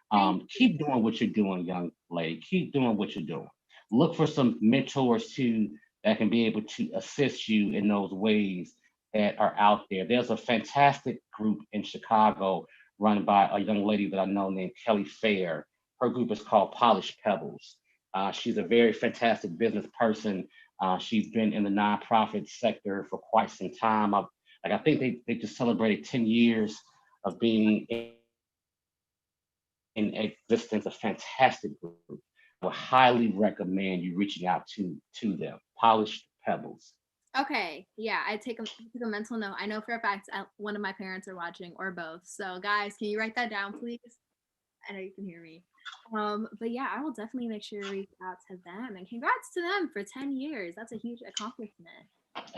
Thank Keep doing what you're doing, young lady. Keep doing what you're doing. Look for some mentors too that can be able to assist you in those ways that are out there. There's a fantastic group in Chicago run by a young lady that I know named Kelly Fair. Her group is called Polished Pebbles. She's a very fantastic business person. She's been in the nonprofit sector for quite some time. I think they just celebrated 10 years of being in existence. A fantastic group. I would highly recommend you reaching out to them. Polished Pebbles. Okay, yeah, took a mental note. I know for a fact one of my parents are watching or both. So, guys, can you write that down, please? I know you can hear me. But yeah, I will definitely make sure to reach out to them. And congrats to them for 10 years. That's a huge accomplishment.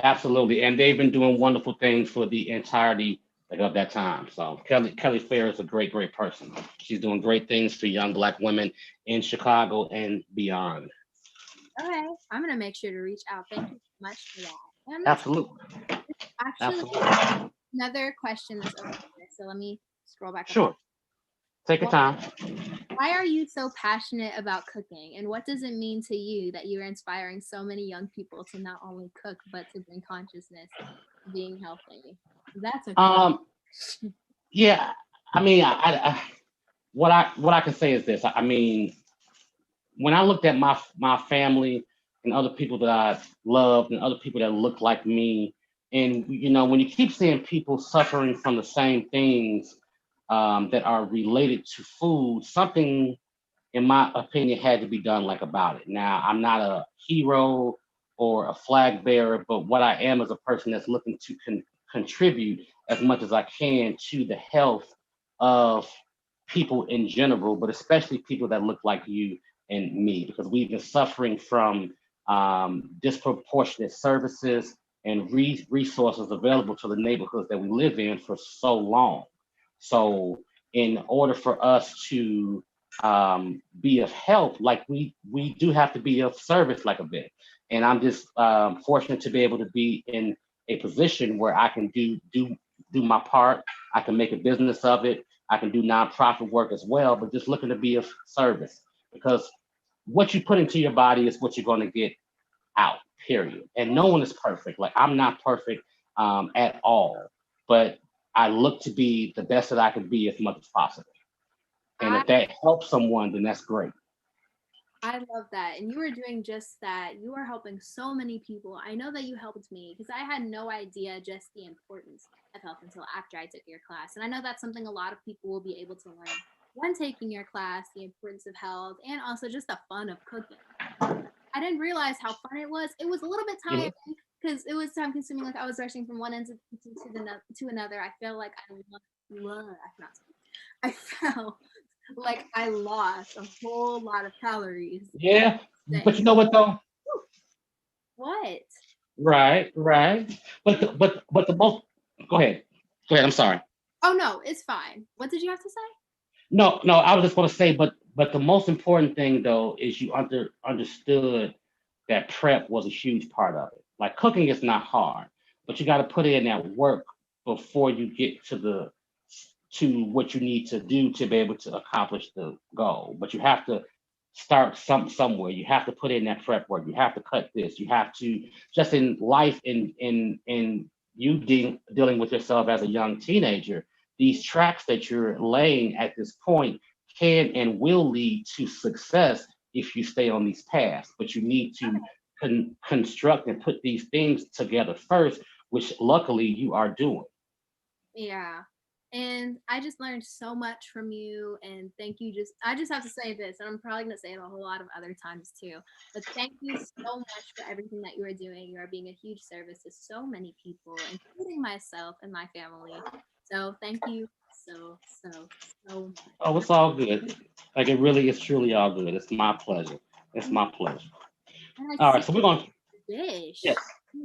Absolutely, and they've been doing wonderful things for the entirety of that time. So Kelly Fair is a great person. She's doing great things for young Black women in Chicago and beyond. Okay, I'm gonna make sure to reach out. Thank you so much for that. And that's Absolutely, actually absolutely. another question that's over here. So let me scroll back up. Sure, take your Why, time. why are you so passionate about cooking? And what does it mean to you that you are inspiring so many young people to not only cook, but to bring consciousness to being healthy? That's a question. Um, yeah, I mean, what I can say is this. I mean, when I looked at my family and other people that I loved and other people that look like me, and when you keep seeing people suffering from the same things that are related to food, something, in my opinion, had to be done like about it. Now, I'm not a hero or a flag bearer, but what I am is a person that's looking to contribute as much as I can to the health of people in general, but especially people that look like you and me, because we've been suffering from disproportionate services and resources available to the neighborhoods that we live in for so long. So, in order for us to be of help, like we do have to be of service, like a bit. And I'm just fortunate to be able to be in a position where I can do my part. I can make a business of it. I can do nonprofit work as well, but just looking to be of service because what you put into your body is what you're going to get out, period. And no one is perfect. Like I'm not perfect at all, but I look to be the best that I can be as much as possible. And I if that helps someone, then that's great. I love that. And you are doing just that. You are helping so many people. I know that you helped me because I had no idea just the importance of health until after I took your class. And I know that's something a lot of people will be able to learn when taking your class, the importance of health and also just the fun of cooking. I didn't realize how fun it was. It was a little bit tiring Mhm. because it was time consuming. Like I was rushing from one end to another. I feel like I cannot speak. I felt like I lost a whole lot of calories at Yeah, the but you end. know what though? What? Right, right. But the most. Go ahead. Go ahead. I'm sorry. Oh no, it's fine. What did you have to say? No, no. I was just going to say, but the most important thing though is you understood that prep was a huge part of it. Like cooking is not hard, but you got to put in that work before you get to what you need to do to be able to accomplish the goal. But you have to start somewhere. You have to put in that prep work. You have to cut this. You have to just in life in you dealing with yourself as a young teenager. These tracks that you're laying at this point can and will lead to success if you stay on these paths. But you need to construct and put these things together first, which luckily you are doing. Yeah. And I just learned so much from you and thank you I just have to say this and I'm probably going to say it a whole lot of other times too. But thank you so much for everything that you are doing. You are being a huge service to so many people, including myself and my family. So thank you so Oh, much. it's all good. Like it really is truly all good. It's my pleasure. It's my pleasure. And I All see right, so we're going. the dish. Yes.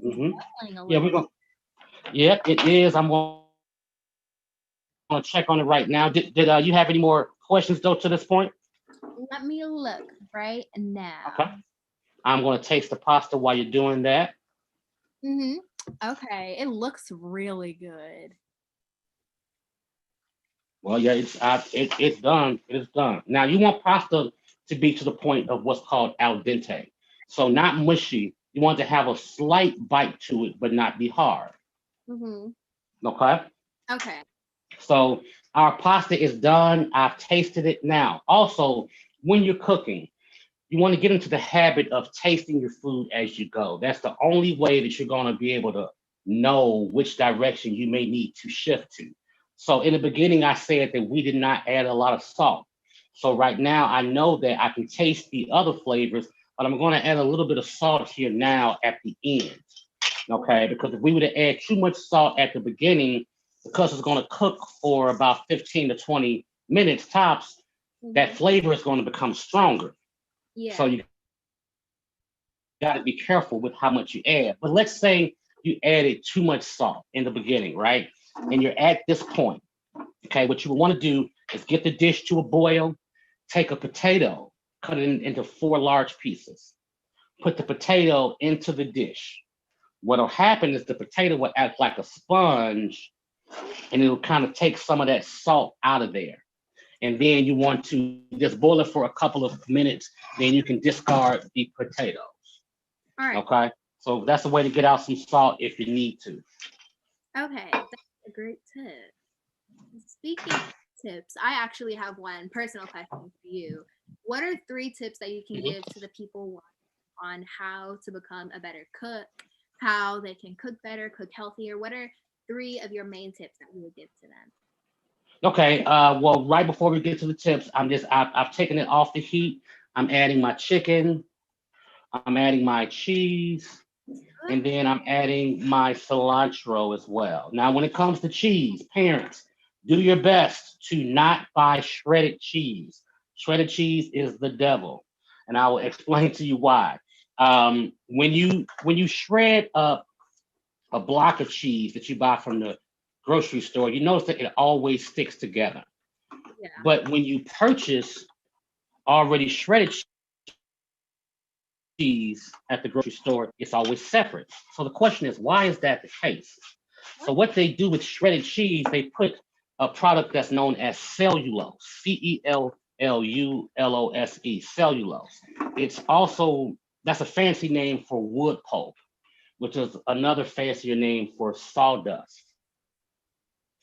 It's Hmm. boiling a Yeah, little. we're going. Yep, it is. I'm going to check on it right now. Did you have any more questions though to this point? Let me look right now. Okay. I'm going to taste the pasta while you're doing that. Mm-hmm. Okay, it looks really good. Well, yeah, it's done. It's done. Now you want pasta to be to the point of what's called al dente. So not mushy. You want to have a slight bite to it, but not be hard. Mm-hmm. Okay. Okay. So our pasta is done. I've tasted it now. Also, when you're cooking, you want to get into the habit of tasting your food as you go. That's the only way that you're going to be able to know which direction you may need to shift to. So in the beginning, I said that we did not add a lot of salt. So right now, I know that I can taste the other flavors, but I'm going to add a little bit of salt here now at the end. Okay, because if we were to add too much salt at the beginning, because it's going to cook for about 15 to 20 minutes tops, that Mm-hmm. flavor is going to become stronger. So Yeah. you got to be careful with how much you add. But let's say you added too much salt in the beginning, right? And you're at this point. Okay, what you want to do is get the dish to a boil, take a potato, cut it into four large pieces, put the potato into the dish. What'll happen is the potato will act like a sponge and it'll kind of take some of that salt out of there. And then you want to just boil it for a couple of minutes, then you can discard the potato. All right. Okay. So that's a way to get out some salt if you need to. Okay. That's a great tip. Speaking of tips, I actually have one personal question for you. What are three tips that you can give Mhm. to the people on how to become a better cook, how they can cook better, cook healthier? What are three of your main tips that you would give to them? Okay. Well, right before we get to the tips, I've taken it off the heat. I'm adding my chicken. I'm adding my cheese, and then I'm adding my cilantro as well. Now, when it comes to cheese, parents, do your best to not buy shredded cheese. Shredded cheese is the devil, and I will explain to you why. When you shred up a block of cheese that you buy from the grocery store, you notice that it always sticks together. Yeah. But when you purchase already shredded cheese at the grocery store, it's always separate. So the question is, why is that the case? So what they do with shredded cheese, they put a product that's known as cellulose, cellulose, cellulose. It's also that's a fancy name for wood pulp, which is another fancier name for sawdust.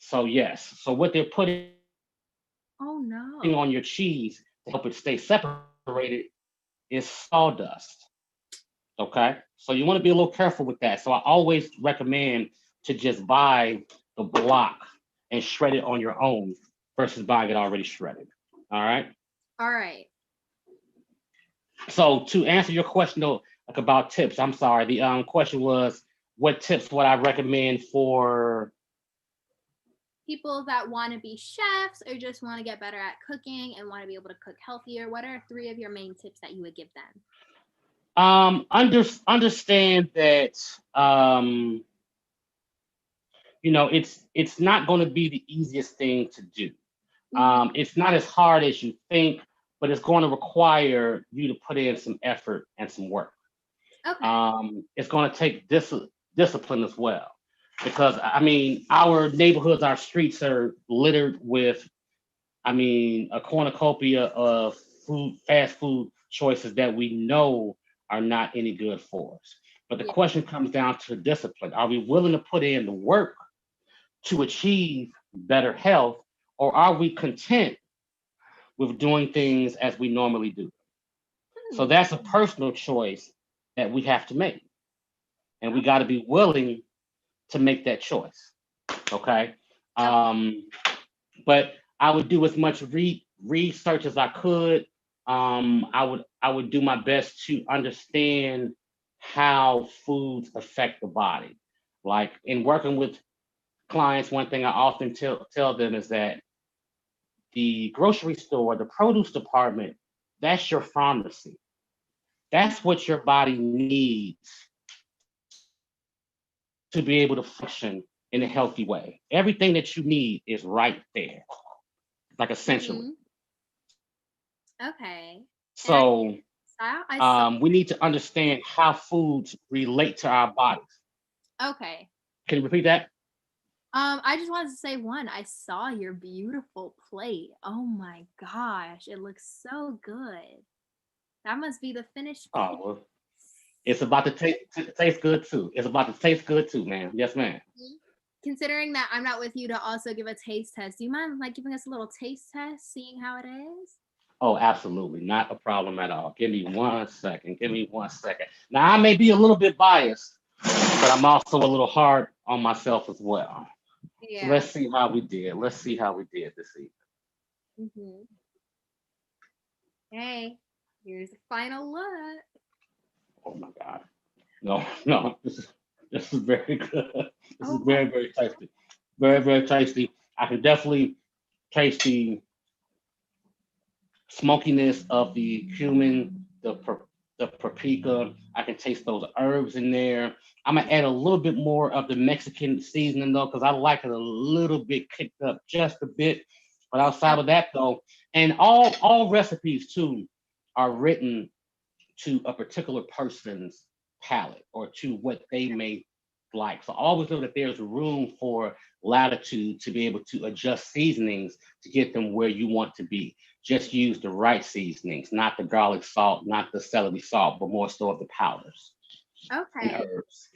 So yes, so what they're putting Oh on no. your cheese to help it stay separated is sawdust. Okay, so you want to be a little careful with that. So I always recommend to just buy the block and shred it on your own versus buying it already shredded. All right. All right. So to answer your question though, like about tips, I'm sorry. The question was, what tips would I recommend for? People that want to be chefs or just want to get better at cooking and want to be able to cook healthier, what are three of your main tips that you would give them? Understand that it's not going to be the easiest thing to do. Mm-hmm. It's not as hard as you think, but it's going to require you to put in some effort and some work. Okay. It's going to take discipline as well, because I mean, our neighborhoods, our streets are littered with, I mean, a cornucopia of fast food choices that we know are not any good for us. But the Yeah. question comes down to discipline. Are we willing to put in the work to achieve better health, or are we content with doing things as we normally do? So Hmm. that's a personal choice that we have to make. And we got to be willing to make that choice. Okay. Okay. Um, but I would do as much research as I could. I would do my best to understand how foods affect the body. Like in working with clients, one thing I often tell them is that the grocery store, the produce department, that's your pharmacy. That's what your body needs to be able to function in a healthy way. Everything that you need is right there, like essentially. Mm-hmm. Okay. And So I saw. we need to understand how foods relate to our bodies. Okay. Can you repeat that? I just wanted to say one. I saw your beautiful plate. Oh my gosh, it looks so good. That must be the finished Oh, piece. well, it's about to taste good too. It's about to taste good too, man. Yes, man. Considering that I'm not with you to also give a taste test, do you mind like giving us a little taste test, seeing how it is? Oh, absolutely. Not a problem at all. Give me 1 second. Give me 1 second. Now, I may be a little bit biased, but I'm also a little hard on myself as well. So Yeah. let's see how we did. Let's see how we did this evening. Hmm. Hey, here's the final look. Oh my God. No, no, this is very good. This is Oh my. very, very tasty. Very, very tasty. I can definitely taste the smokiness of the cumin, the paprika. I can taste those herbs in there. I'm gonna add a little bit more of the Mexican seasoning though, because I like it a little bit kicked up just a bit. But outside of that though, and all recipes too are written to a particular person's palate or to what they may like. So always know that there's room for latitude to be able to adjust seasonings to get them where you want to be. Just use the right seasonings, not the garlic salt, not the celery salt, but more so of the powders and Okay. herbs.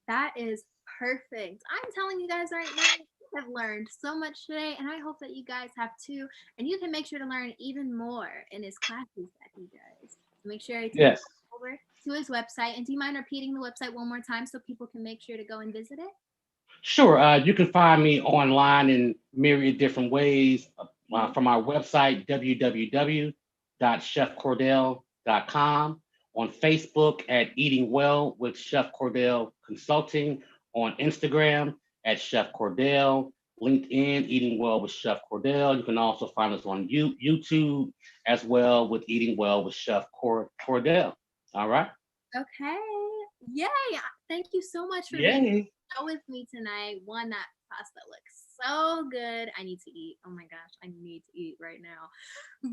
That is perfect. I'm telling you guys right now, I have learned so much today, and I hope that you guys have too. And you can make sure to learn even more in his classes that he does. So make sure to Yes. go over to his website. And do you mind repeating the website one more time so people can make sure to go and visit it? Sure. You can find me online in myriad different ways Mhm. from our website, www.chefcordell.com, on Facebook at Eating Well with Chef Cordell Consulting, on Instagram at Chef Cordell, LinkedIn, Eating Well with Chef Cordell. You can also find us on YouTube as well with Eating Well with Chef Cordell. All right. Okay. Yay. Thank you so much for being Yay. with me tonight. One, that pasta looks so good. I need to eat. Oh my gosh, I need to eat right now.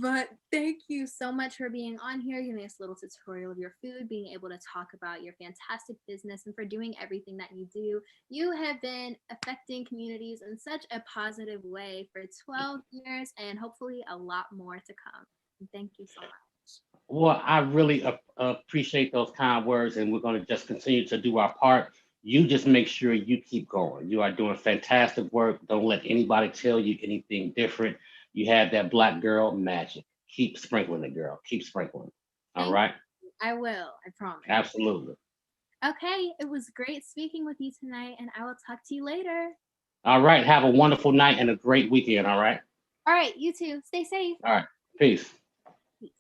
But thank you so much for being on here, giving us a little tutorial of your food, being able to talk about your fantastic business, and for doing everything that you do. You have been affecting communities in such a positive way for 12 years and hopefully a lot more to come. And thank you so much. Well, I really appreciate those kind words, and we're going to just continue to do our part You just make sure you keep going. You are doing fantastic work. Don't let anybody tell you anything different. You have that black girl magic. Keep sprinkling it, girl. Keep sprinkling. All Thank right. you. I will. I promise. Absolutely. Okay, it was great speaking with you tonight, and I will talk to you later. All right. Have a wonderful night and a great weekend. All right. All right, you too. Stay safe. All right. Peace. Peace.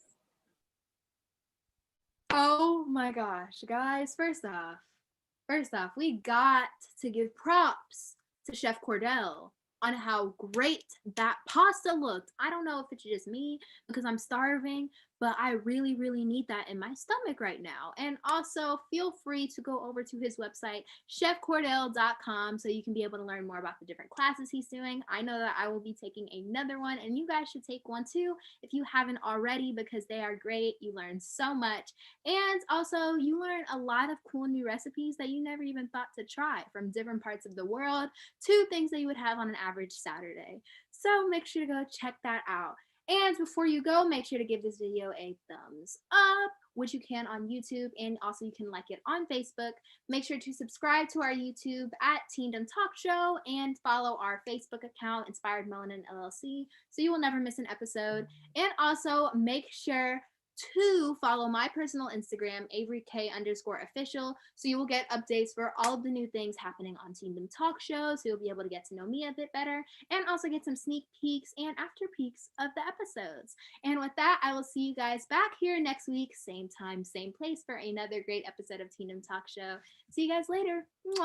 Oh my gosh, guys. First off, we got to give props to Chef Cordell on how great that pasta looked. I don't know if it's just me because I'm starving, but I really, really need that in my stomach right now. And also, feel free to go over to his website, chefcordell.com, so you can be able to learn more about the different classes he's doing. I know that I will be taking another one, and you guys should take one too if you haven't already because they are great. You learn so much. And also, you learn a lot of cool new recipes that you never even thought to try from different parts of the world to things that you would have on an average Saturday. So make sure to go check that out. And before you go, make sure to give this video a thumbs up, which you can on YouTube, and also you can like it on Facebook. Make sure to subscribe to our YouTube at Teendom Talk Show and follow our Facebook account, Inspired Melanin LLC, so you will never miss an episode. And also make sure to follow my personal Instagram, Avery K _ official, so you will get updates for all of the new things happening on Teendom Talk Show, so you'll be able to get to know me a bit better and also get some sneak peeks and after peeks of the episodes. And with that, I will see you guys back here next week, same time, same place, for another great episode of Teendom Talk Show. See you guys later. Mwah.